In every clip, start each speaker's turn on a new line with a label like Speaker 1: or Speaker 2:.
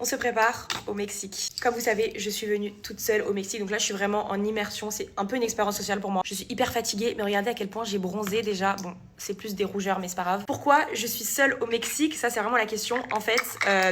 Speaker 1: On se prépare au Mexique. Comme vous savez, je suis venue toute seule au Mexique, donc là je suis vraiment en immersion, c'est un peu une expérience sociale pour moi. Je suis hyper fatiguée, mais regardez à quel point j'ai bronzé déjà. Bon, c'est plus des rougeurs, mais c'est pas grave. Pourquoi je suis seule au Mexique? Ça c'est vraiment la question. En fait,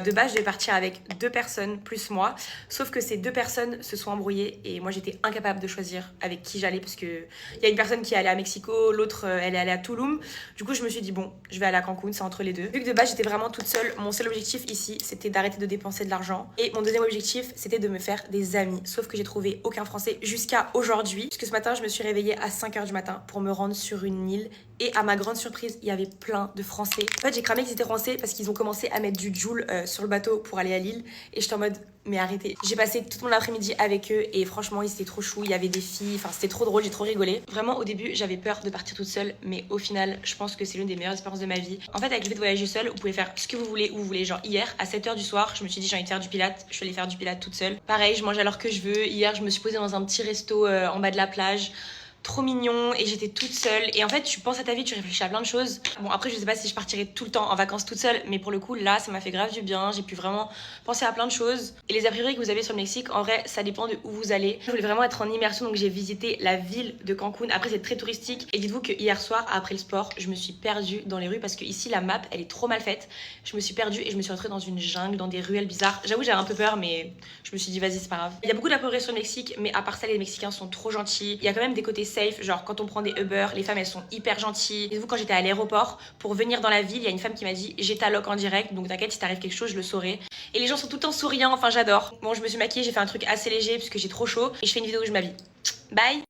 Speaker 1: de base je devais partir avec 2 personnes plus moi, sauf que ces 2 personnes se sont embrouillées et moi j'étais incapable de choisir avec qui j'allais parce que il y a une personne qui est allée à Mexico, l'autre elle est allée à Tulum. Du coup je me suis dit bon, je vais aller à Cancun, c'est entre les deux. Vu que de base j'étais vraiment toute seule, mon seul objectif ici c'était d'arrêter de dépenser de l'argent. Et mon deuxième objectif, c'était de me faire des amis. Sauf que j'ai trouvé aucun français jusqu'à aujourd'hui. Puisque ce matin, je me suis réveillée à 5h du matin pour me rendre sur une île. Et à ma grande surprise, il y avait plein de Français. En fait, j'ai cramé qu'ils étaient français parce qu'ils ont commencé à mettre du Joule sur le bateau pour aller à l'île. Et j'étais en mode, mais arrêtez. J'ai passé tout mon après-midi avec eux et franchement, ils étaient trop chou. Il y avait des filles, enfin, c'était trop drôle, j'ai trop rigolé. Vraiment, au début, j'avais peur de partir toute seule. Mais au final, je pense que c'est l'une des meilleures expériences de ma vie. En fait, avec le fait de voyager seule, vous pouvez faire ce que vous voulez, où vous voulez. Genre, hier, à 7h du soir, je me suis dit, j'ai envie de faire du pilates. Je suis allée faire du pilates toute seule. Pareil, je mange à l'heure que je veux. Hier, je me suis posée dans un petit resto en bas de la plage. Trop mignon et j'étais toute seule et en fait tu penses à ta vie, tu réfléchis à plein de choses. Bon après je sais pas si je partirai tout le temps en vacances toute seule, mais pour le coup là ça m'a fait grave du bien, j'ai pu vraiment penser à plein de choses. Et les a priori que vous avez sur le Mexique, en vrai ça dépend de où vous allez. Je voulais vraiment être en immersion donc j'ai visité la ville de Cancun. Après c'est très touristique et dites-vous que hier soir après le sport je me suis perdue dans les rues parce que ici la map elle est trop mal faite. Je me suis perdue et je me suis retrouvée dans une jungle, dans des ruelles bizarres. J'avoue j'avais un peu peur mais je me suis dit vas-y c'est pas grave. Il y a beaucoup d'appareils sur le Mexique mais à part ça les Mexicains sont trop gentils. Il y a quand même des côtés safe, genre quand on prend des Uber, les femmes elles sont hyper gentilles. Et vous quand j'étais à l'aéroport pour venir dans la ville, il y a une femme qui m'a dit j'ai ta loc en direct donc t'inquiète si t'arrive quelque chose je le saurai. Et les gens sont tout le temps souriants, enfin j'adore. Bon je me suis maquillée, j'ai fait un truc assez léger parce que j'ai trop chaud et je fais une vidéo où je m'habille. Bye.